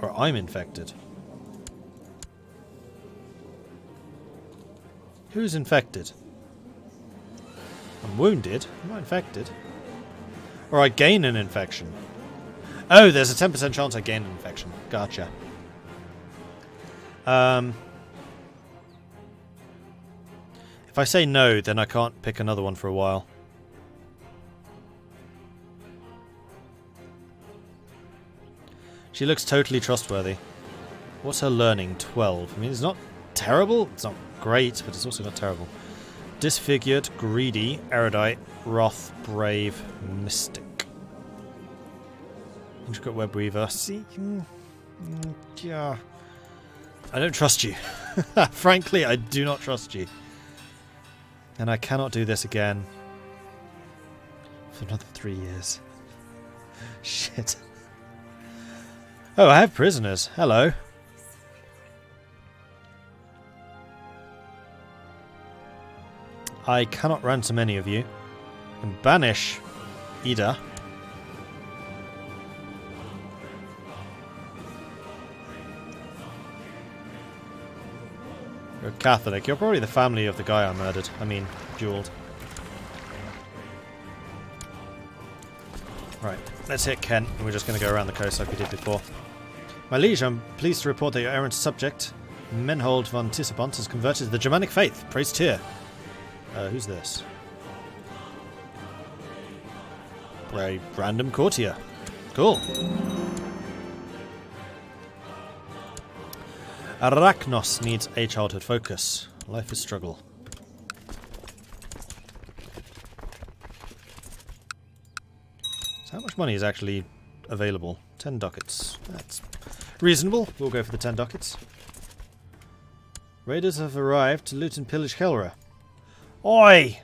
Or I'm infected. Who's infected? I'm wounded. I'm not infected. Or I gain an infection. Oh, there's a 10% chance I gain an infection. Gotcha. If I say no, then I can't pick another one for a while. She looks totally trustworthy. What's her learning? 12. I mean, it's not terrible. It's not great, but it's also not terrible. Disfigured, greedy, erudite, wrath, brave, mystic. Intricate web weaver. See, yeah. I don't trust you. Frankly, I do not trust you. And I cannot do this again for another 3 years. Shit. Oh, I have prisoners. Hello. I cannot ransom any of you. And banish Ida. You're a Catholic. You're probably the family of the guy I murdered. I mean, dueled. Right, let's hit Kent, and we're just going to go around the coast like we did before. My liege, I'm pleased to report that your errant subject, Mordred van Gelre, has converted to the Germanic faith. Praise Tyr. Who's this? A random courtier. Cool. Arachnos needs a childhood focus. Life is struggle. So how much money is actually available? 10 ducats. That's reasonable. We'll go for the 10 ducats. Raiders have arrived to loot and pillage Gelre. Oi!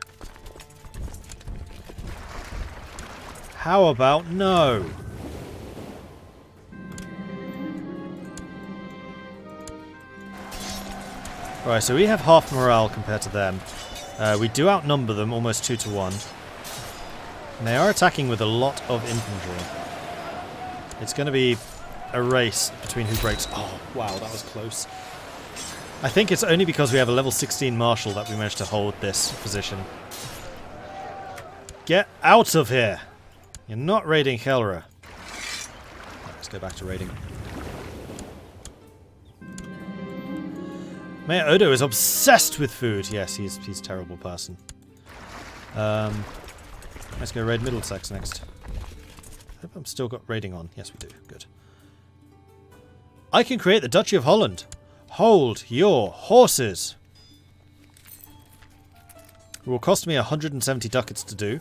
How about no? Right, so we have half morale compared to them. We do outnumber them almost 2 to 1. And they are attacking with a lot of infantry. It's going to be a race between who breaks. Oh, wow, that was close. I think it's only because we have a level 16 marshal that we managed to hold this position. Get out of here! You're not raiding Gelre. Let's go back to raiding. Mayor Odo is obsessed with food. Yes, he's a terrible person. Let's go raid Middlesex next. I hope I've still got raiding on. Yes, we do. Good. I can create the Duchy of Holland. Hold your horses. It will cost me 170 ducats to do.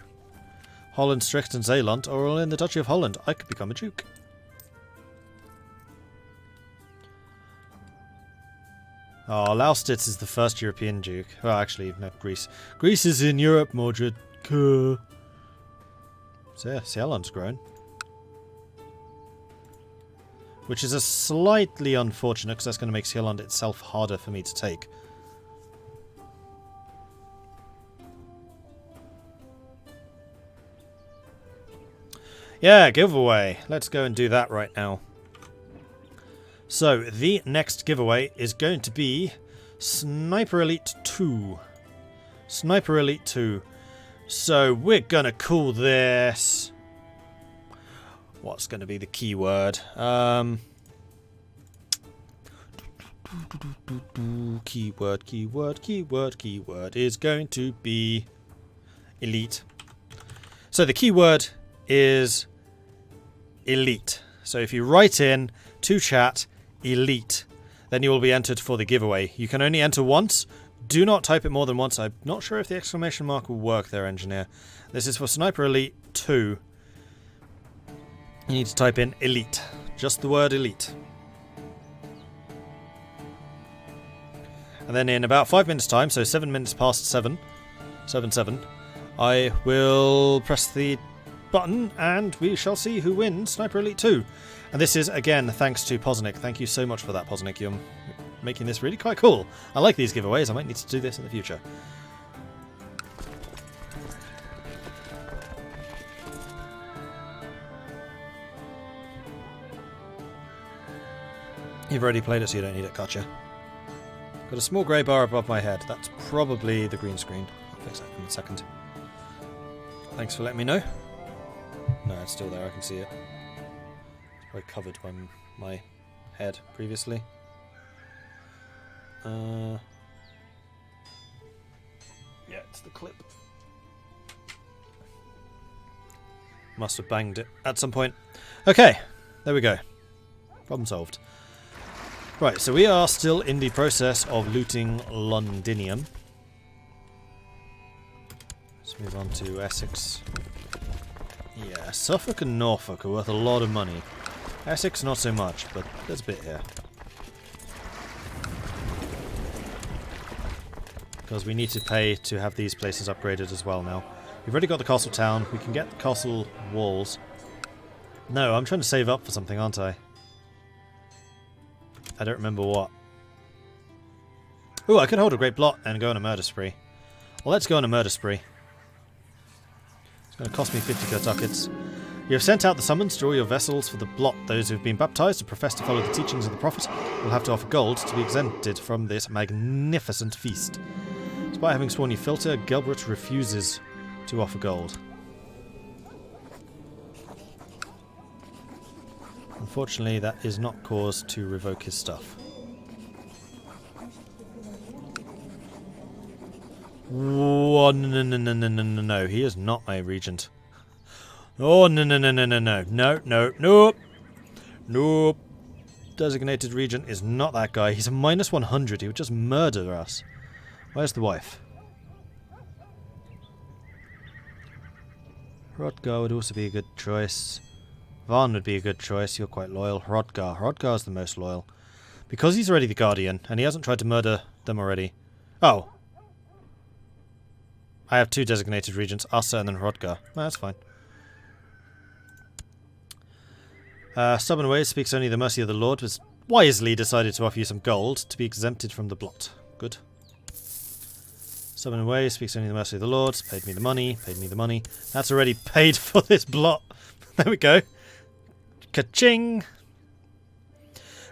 Holland, Stricht and Zeeland are all in the Duchy of Holland. I could become a duke. Oh, Lausitz is the first European duke. Well, actually, no, Greece. Greece is in Europe, Mordred. So, yeah, Zeeland's grown. Which is a slightly unfortunate, because that's going to make Zeeland itself harder for me to take. Yeah, giveaway. Let's go and do that right now. So, the next giveaway is going to be Sniper Elite 2. Sniper Elite 2. So, we're going to call this... What's going to be the keyword? Keyword is going to be elite. So the keyword is elite. So if you write in to chat elite, then you will be entered for the giveaway. You can only enter once. Do not type it more than once. I'm not sure if the exclamation mark will work there, engineer. This is for Sniper Elite 2. You need to type in elite. Just the word elite. And then in about 5 minutes time, so 7 minutes past 7, I will press the button and we shall see who wins Sniper Elite 2. And this is, again, thanks to Poznik. Thank you so much for that, Poznik. You're making this really quite cool. I like these giveaways. I might need to do this in the future. You've already played it, so you don't need it, gotcha. Got a small grey bar above my head. That's probably the green screen. I'll fix that in a second. Thanks for letting me know. No, it's still there, I can see it. It's probably covered by my head previously. Yeah, it's the clip. Must have banged it at some point. Okay, there we go. Problem solved. Right, so we are still in the process of looting Londinium. Let's move on to Essex. Yeah, Suffolk and Norfolk are worth a lot of money. Essex not so much, but there's a bit here. Because we need to pay to have these places upgraded as well now. We've already got the castle town. We can get the castle walls. No, I'm trying to save up for something, aren't I? I don't remember what. Oh, I could hold a great blot and go on a murder spree. Well, let's go on a murder spree. It's going to cost me 50 gold ducats. You have sent out the summons to all your vessels for the blot. Those who have been baptized and profess to follow the teachings of the Prophet will have to offer gold to be exempted from this magnificent feast. Despite having sworn you filter, Gelbert refuses to offer gold. Unfortunately, that is not cause to revoke his stuff. Oh, no, he is not my regent. Oh, no. Nope. Designated regent is not that guy. He's a minus 100. He would just murder us. Where's the wife? Hrodgar would also be a good choice. Varn would be a good choice. You're quite loyal. Hrodgar's the most loyal. Because he's already the Guardian, and he hasn't tried to murder them already. Oh. I have two designated regents, Asa and then Hrodgar. No, that's fine. Stubborn Ways speaks only the mercy of the Lord, was wisely decided to offer you some gold to be exempted from the blot. Good. Stubborn Ways speaks only the mercy of the Lord. Paid me the money. That's already paid for this blot. There we go. Ka-ching!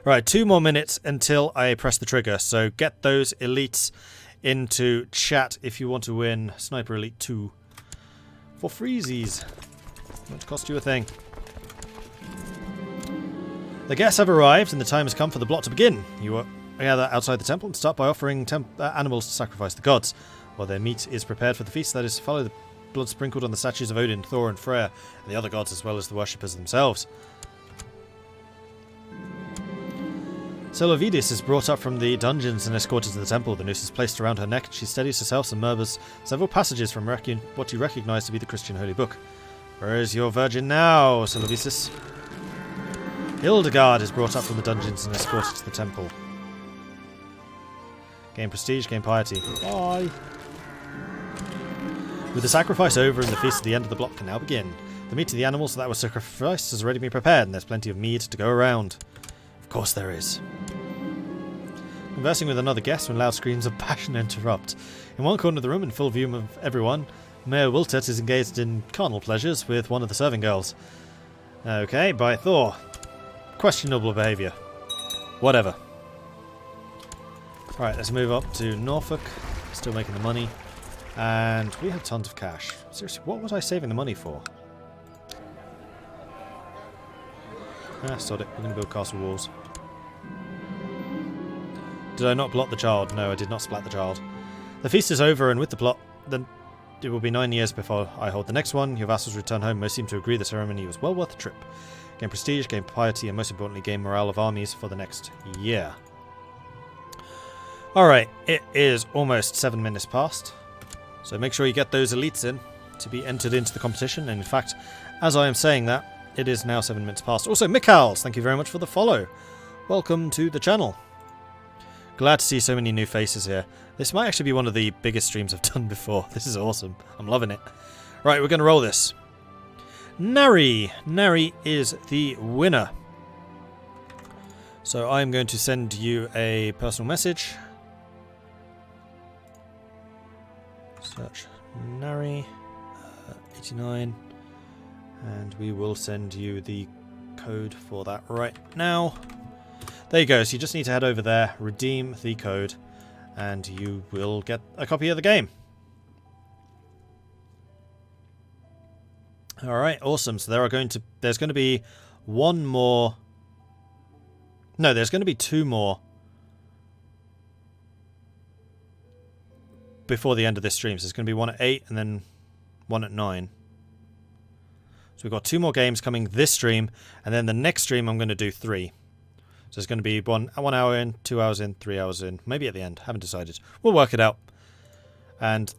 Right, 2 more minutes until I press the trigger, so get those elites into chat if you want to win Sniper Elite 2 for freezies. Won't cost you a thing. The guests have arrived and the time has come for the blot to begin. You gather outside the temple and start by offering animals to sacrifice the gods. While their meat is prepared for the feast that is to follow, the blood sprinkled on the statues of Odin, Thor and Freyr, and the other gods as well as the worshippers themselves. Solovidis is brought up from the dungeons and escorted to the temple. The noose is placed around her neck and she steadies herself and murmurs several passages from what you recognize to be the Christian holy book. Where is your virgin now, Solovisis? Hildegard is brought up from the dungeons and escorted to the temple. Gain prestige, gain piety. Bye! With the sacrifice over and the feast at the end of the block can now begin. The meat of the animals that were sacrificed has already been prepared and there's plenty of mead to go around. Of course there is. Conversing with another guest when loud screams of passion interrupt. In one corner of the room, in full view of everyone, Mayor Wiltet is engaged in carnal pleasures with one of the serving girls. Okay, by Thor. Questionable behaviour. Whatever. Right, let's move up to Norfolk. Still making the money. And we have tons of cash. Seriously, what was I saving the money for? Sod it. We're going to build castle walls. Did I not blot the child? No, I did not splat the child. The feast is over, and with the plot, then it will be 9 years before I hold the next one. Your vassals return home. Most seem to agree the ceremony was well worth the trip. Gain prestige, gain piety, and most importantly, gain morale of armies for the next year. Alright, it is almost 7 minutes past. So make sure you get those elites in to be entered into the competition. And in fact, as I am saying that, it is now 7 minutes past. Also, Michaels, thank you very much for the follow. Welcome to the channel. Glad to see so many new faces here. This might actually be one of the biggest streams I've done before. This is awesome. I'm loving it. Right, we're going to roll this. Nari. Nari is the winner. So I'm going to send you a personal message. Search Nari 89. And we will send you the code for that right now. there you go. So you just need to head over there, redeem the code, and you will get a copy of the game. Alright, awesome. So there's going to be one more... No, there's going to be two more before the end of this stream. So there's going to be one at 8 and then one at 9. So we've got 2 more games coming this stream, and then the next stream I'm going to do 3. So it's going to be 1 hour in, 2 hours in, 3 hours in, maybe at the end. Haven't decided. We'll work it out. And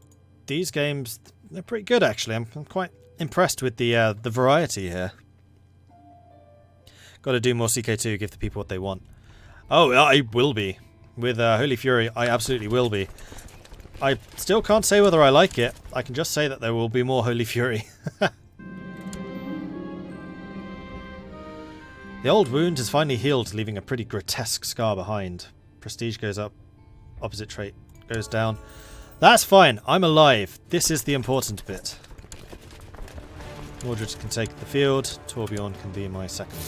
these games, they're pretty good actually. I'm quite impressed with the variety here. Got to do more CK2, give the people what they want. Oh, I will be. With Holy Fury, I absolutely will be. I still can't say whether I like it. I can just say that there will be more Holy Fury. The old wound has finally healed, leaving a pretty grotesque scar behind. Prestige goes up. Opposite trait goes down. That's fine. I'm alive. This is the important bit. Mordred can take the field. Torbjorn can be my second.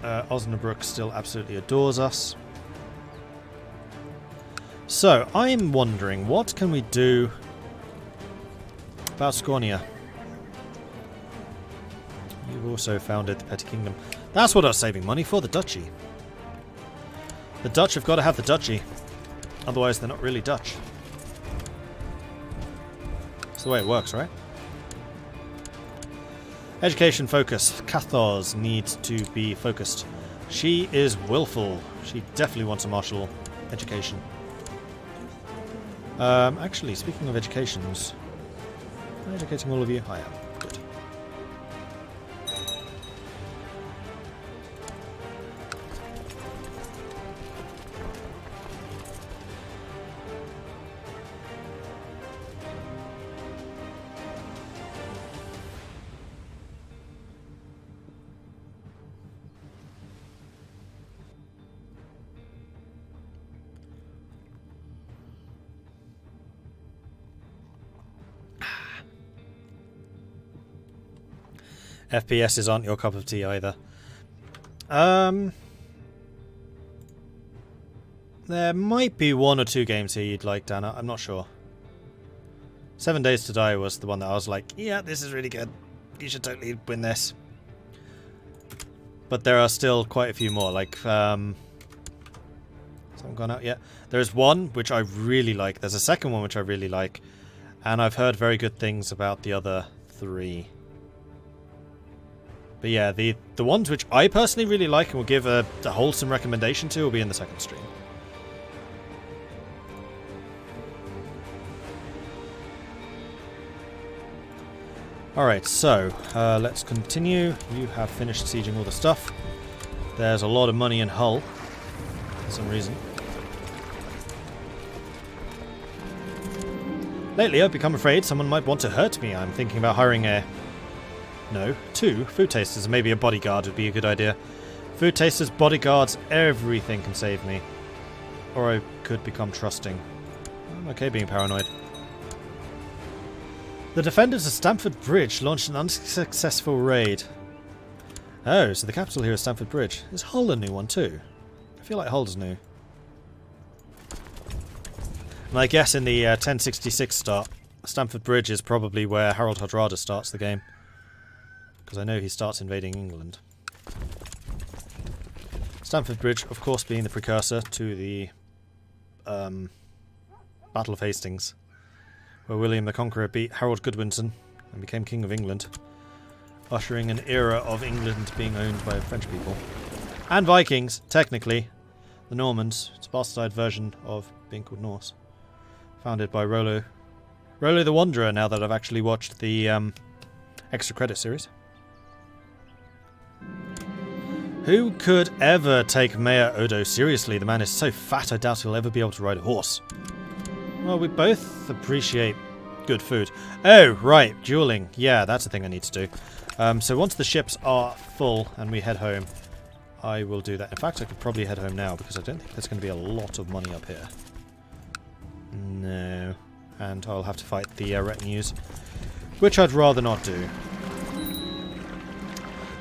Osnabrück still absolutely adores us. So, I'm wondering, what can we do about Scornia? You've also founded the Petty Kingdom. That's what I was saving money for, the duchy. The Dutch have got to have the duchy. Otherwise, they're not really Dutch. That's the way it works, right? Education focus. Cathars needs to be focused. She is willful. She definitely wants a martial education. Actually, speaking of educations, am I educating all of you? I am. Good. FPSs aren't your cup of tea either. There might be 1 or 2 games here you'd like, Dana. I'm not sure. 7 Days to Die was the one that I was like, yeah, this is really good. You should totally win this. But there are still quite a few more. Like, has that one gone out yet? There's one which I really like. There's a second one which I really like. And I've heard very good things about the other 3. But yeah, the ones which I personally really like and will give a wholesome recommendation to will be in the second stream. Alright, so let's continue. You have finished sieging all the stuff. There's a lot of money in Hull for some reason. Lately I've become afraid someone might want to hurt me. I'm thinking about hiring two food tasters, and maybe a bodyguard would be a good idea. Food tasters, bodyguards, everything can save me. Or I could become trusting. I'm okay being paranoid. The defenders of Stamford Bridge launched an unsuccessful raid. Oh, so the capital here is Stamford Bridge. Is Hull a new one too? I feel like Hull's new. And I guess in the 1066 start, Stamford Bridge is probably where Harold Hardrada starts the game. Because I know he starts invading England. Stamford Bridge, of course, being the precursor to the Battle of Hastings, where William the Conqueror beat Harold Godwinson and became King of England, ushering an era of England being owned by French people. And Vikings, technically. The Normans, it's a bastardized version of being called Norse. Founded by Rollo the Wanderer, now that I've actually watched the extra credit series. Who could ever take Mayor Odo seriously? The man is so fat I doubt he'll ever be able to ride a horse. Well, we both appreciate good food. Oh, right, dueling. Yeah, that's a thing I need to do. So once the ships are full and we head home, I will do that. In fact, I could probably head home now because I don't think there's going to be a lot of money up here. No. And I'll have to fight the retinues, which I'd rather not do.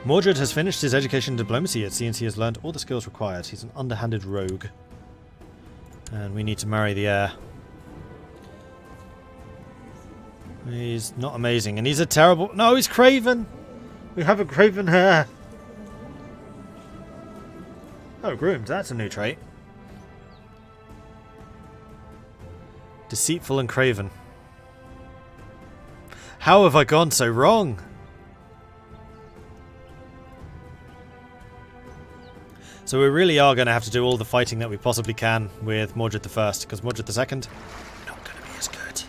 Mordred has finished his education in diplomacy. It seems he has learned all the skills required. He's an underhanded rogue. And we need to marry the heir. He's not amazing. And he's a terrible... No, he's craven! We have a craven heir. Oh, groomed. That's a new trait. Deceitful and craven. How have I gone so wrong? So we really are going to have to do all the fighting that we possibly can with Mordred the First, because Mordred the Second, not going to be as good.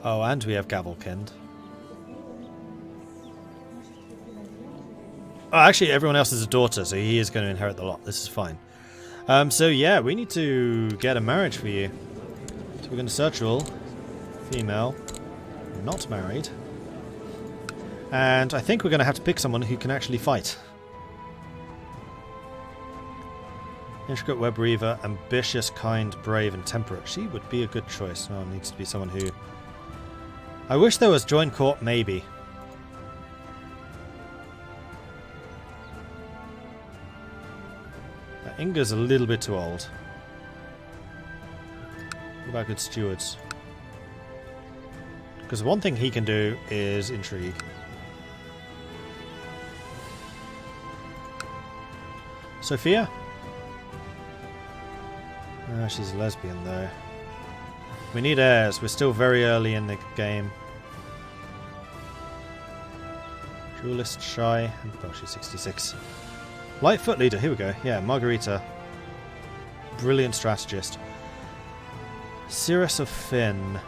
Oh, and we have Gavelkind. Oh, actually, everyone else is a daughter, so he is going to inherit the lot. This is fine. So yeah, we need to get a marriage for you. So we're going to search all. Female. Not married. And I think we're going to have to pick someone who can actually fight. Intricate web weaver, ambitious, kind, brave, and temperate. She would be a good choice. No, it needs to be someone who... I wish there was join court, maybe. Inga's a little bit too old. What about good stewards? Because one thing he can do is intrigue. Sophia? Oh, she's a lesbian though. We need heirs. We're still very early in the game. Duelist, shy, and oh, she's 66. Lightfoot leader, here we go. Yeah, Margarita. Brilliant strategist. Cirrus of Finn.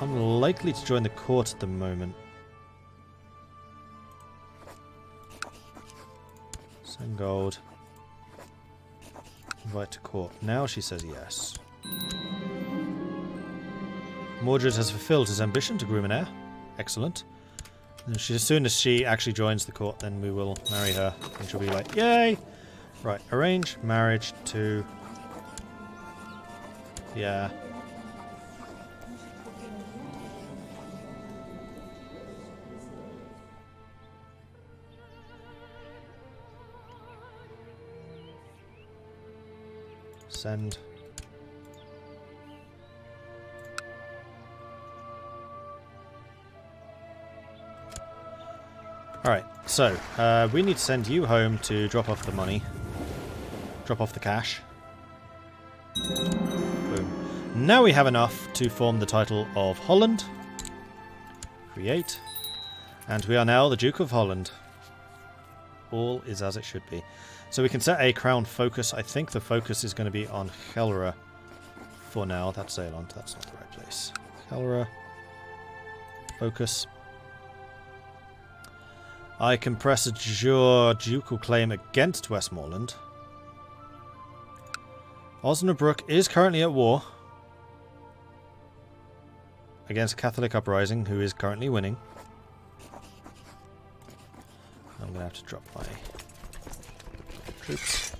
Unlikely to join the court at the moment. Send gold. Invite to court. Now she says yes. Mordred has fulfilled his ambition to groom an heir. Excellent. And as soon as she actually joins the court, then we will marry her. And she'll be like, yay! Right, arrange marriage to... Yeah. Send. Alright, so, we need to send you home to drop off the money. Drop off the cash. Boom. Now we have enough to form the title of Holland. Create. And we are now the Duke of Holland. All is as it should be. So we can set a crown focus. I think the focus is going to be on Gelre for now. That's Zeeland. That's not the right place. Gelre. Focus. I can press a ducal claim against Westmoreland. Osnabrück is currently at war against a Catholic uprising who is currently winning. I'm going to have to drop my troops.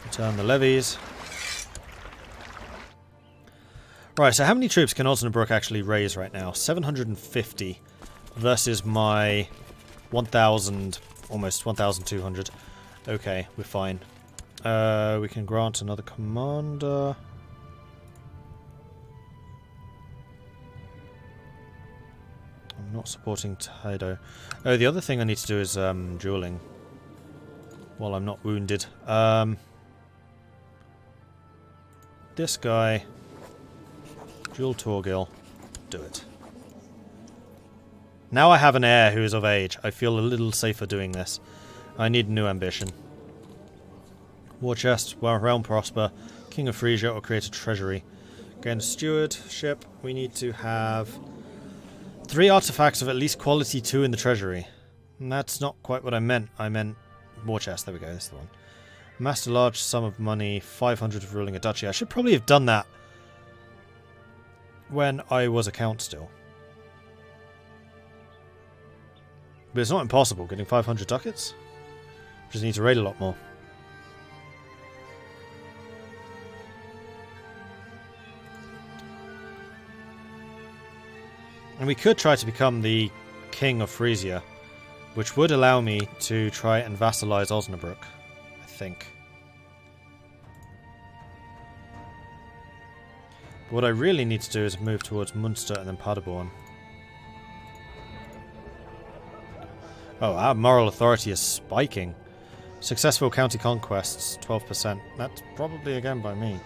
Return the levies. Right, so how many troops can Osnabrück actually raise right now? 750 versus my 1,000, almost 1,200. Okay, we're fine. We can grant another commander. I'm not supporting Taido. Oh, the other thing I need to do is dueling. While I'm not wounded. This guy. Duel Torgil. Do it. Now I have an heir who is of age. I feel a little safer doing this. I need new ambition. War chest, realm prosper, king of Frisia, or create a treasury. Again, stewardship. We need to have 3 artifacts of at least quality 2 in the treasury. And that's not quite what I meant. I meant war chest. There we go. This is the one. Amassed a large sum of money, 500 of ruling a duchy. I should probably have done that when I was a count still. But it's not impossible getting 500 ducats. Just need to raid a lot more. we could try to become the King of Frisia, which would allow me to try and vassalize Osnabrück, I think. But what I really need to do is move towards Munster and then Paderborn. Oh, our moral authority is spiking. Successful county conquests, 12%. That's probably again by me.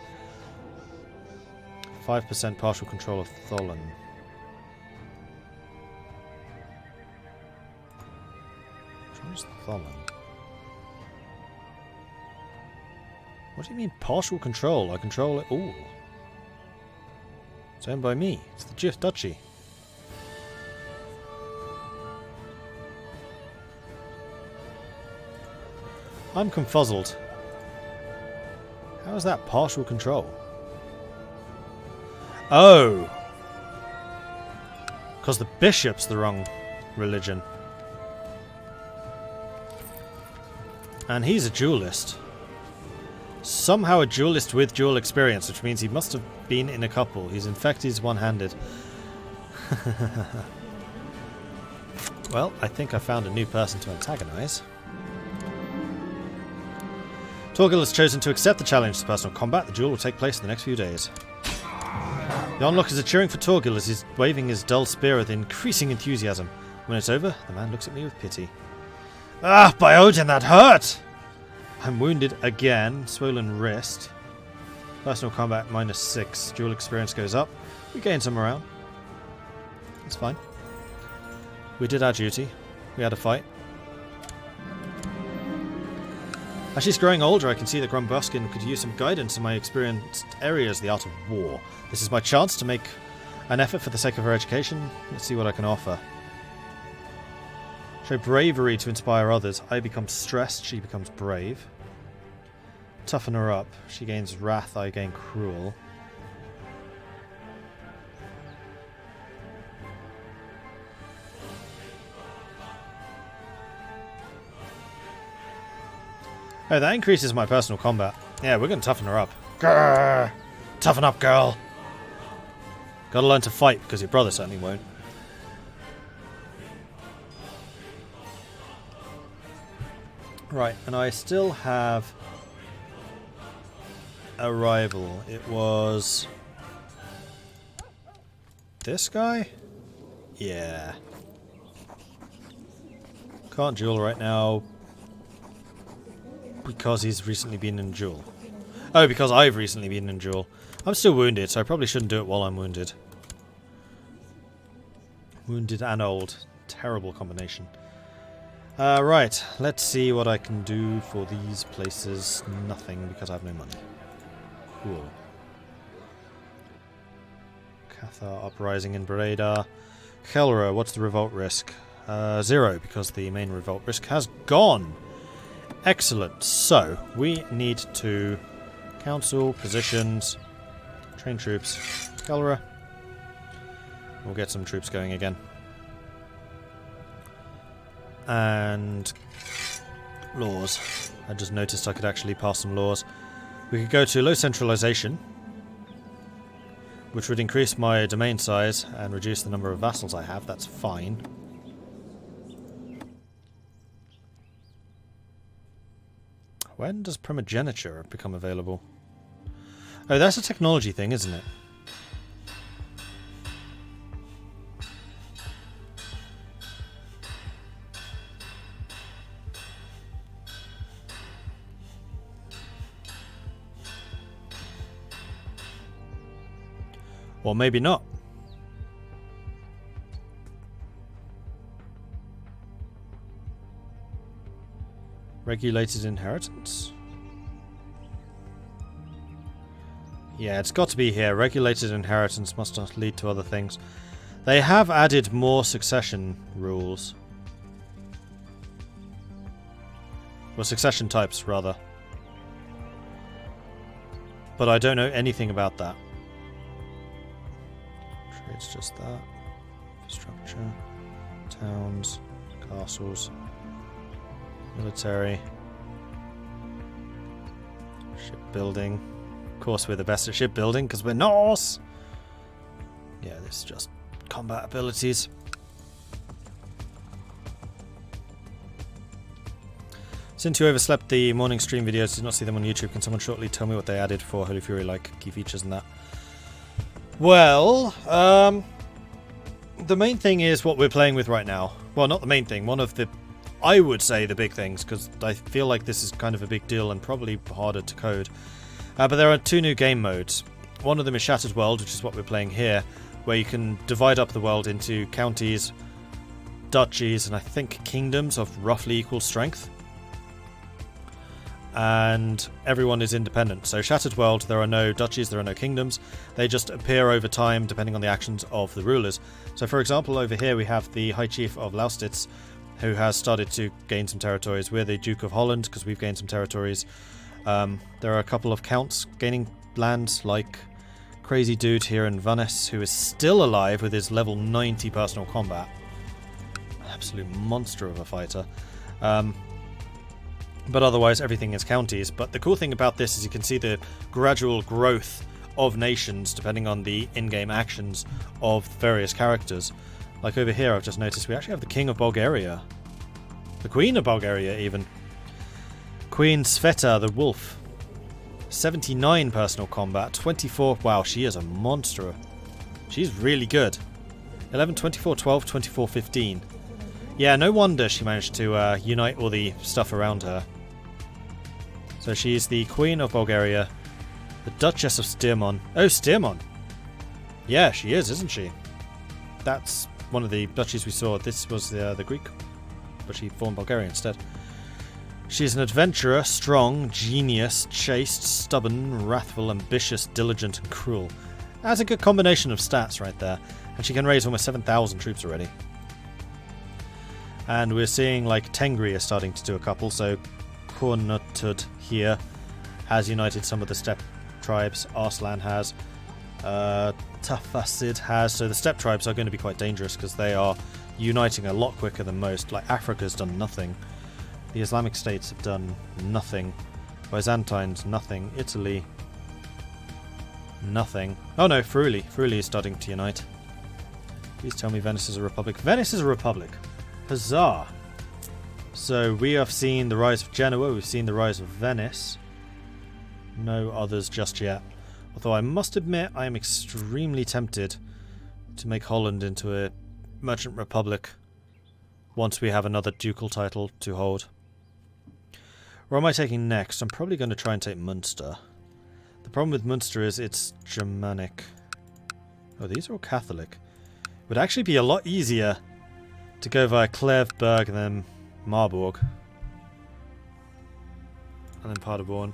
5% partial control of Tholen. Which one is Tholen? What do you mean partial control? I control it all. It's owned by me. It's the duchy. I'm confuzzled. How is that partial control? Oh! Because the bishop's the wrong religion. And he's a duelist. Somehow a duelist with dual experience, which means he must have been in a couple. He's infected, he's one-handed. Well, I think I found a new person to antagonize. Torgil has chosen to accept the challenge to personal combat. The duel will take place in the next few days. The onlookers are cheering for Torgil as he's waving his dull spear with increasing enthusiasm. When it's over, the man looks at me with pity. Ah, by Odin, that hurt! I'm wounded again. Swollen wrist. Personal combat -6. Dual experience goes up. We gain some morale. That's fine. We did our duty. We had a fight. As she's growing older, I can see that Grumbuskin could use some guidance in my experienced areas, the art of war. This is my chance to make an effort for the sake of her education. Let's see what I can offer. Show bravery to inspire others. I become stressed, she becomes brave. Toughen her up. She gains wrath, I gain cruel. Oh, that increases my personal combat. Yeah, we're going to toughen her up. Grrr! Toughen up, girl! Gotta learn to fight, because your brother certainly won't. Right, and I still have a rival. It was this guy? Yeah. Can't duel right now because he's recently been in duel. Oh, because I've recently been in duel. I'm still wounded, so I probably shouldn't do it while I'm wounded. Wounded and old. Terrible combination. Right, let's see what I can do for these places. Nothing, because I have no money. Cool. Cathar uprising in Breda. Gelre, what's the revolt risk? 0, because the main revolt risk has gone. Excellent. So, we need to council, positions, train troops. Gelre. We'll get some troops going again. And laws. I just noticed I could actually pass some laws. We could go to low centralization, which would increase my domain size and reduce the number of vassals I have. That's fine. When does primogeniture become available? Oh, that's a technology thing, isn't it? Or maybe not. Regulated inheritance? Yeah, it's got to be here. Regulated inheritance must not lead to other things. They have added more succession rules. Or succession types, rather. But I don't know anything about that. It's just that. Infrastructure, towns, castles, military, shipbuilding. Of course we're the best at shipbuilding because we're Norse! Yeah, this just combat abilities. Since you overslept the morning stream videos, did not see them on YouTube, can someone shortly tell me what they added for Holy Fury, like key features and that? Well, the main thing is what we're playing with right now. Well, not the main thing, one of the, I would say, the big things, because I feel like this is kind of a big deal and probably harder to code. But there are 2 new game modes. One of them is Shattered World, which is what we're playing here, where you can divide up the world into counties, duchies, and I think kingdoms of roughly equal strength. And everyone is independent. So Shattered World, there are no duchies, there are no kingdoms. They just appear over time depending on the actions of the rulers. So for example, over here we have the High Chief of Lausitz, who has started to gain some territories. We're the Duke of Holland, because we've gained some territories. There are a couple of counts gaining lands, like Crazy Dude here in Vannes, who is still alive with his level 90 personal combat. Absolute monster of a fighter. But otherwise everything is counties. But the cool thing about this is you can see the gradual growth of nations depending on the in-game actions of various characters. Like over here I've just noticed we actually have the King of Bulgaria. The Queen of Bulgaria even. Queen Sveta the Wolf. 79 personal combat, 24... Wow, she is a monster. She's really good. 11, 24, 12, 24, 15. Yeah, no wonder she managed to unite all the stuff around her. So she's the Queen of Bulgaria, the Duchess of Stirmon. Oh, Stirmon! Yeah, she is, isn't she? That's one of the duchies we saw. This was the Greek, but she formed Bulgaria instead. She's an adventurer, strong, genius, chaste, stubborn, wrathful, ambitious, diligent, and cruel. That's a good combination of stats right there. And she can raise almost 7,000 troops already. And we're seeing like Tengri is starting to do a couple, so Sainthood here has united some of the steppe tribes. Arslan has. Tafasid has. So the steppe tribes are going to be quite dangerous because they are uniting a lot quicker than most. Like Africa's done nothing. The Islamic states have done nothing. Byzantines, nothing. Italy, nothing. Oh no, Friuli. Friuli is starting to unite. Please tell me Venice is a republic. Venice is a republic. Huzzah! So we have seen the rise of Genoa, we've seen the rise of Venice. No others just yet. Although I must admit I am extremely tempted to make Holland into a merchant republic once we have another ducal title to hold. Where am I taking next? I'm probably going to try and take Munster. The problem with Munster is it's Germanic. Oh, these are all Catholic. It would actually be a lot easier to go via Cleve, Berg, and then Marburg. And then Paderborn.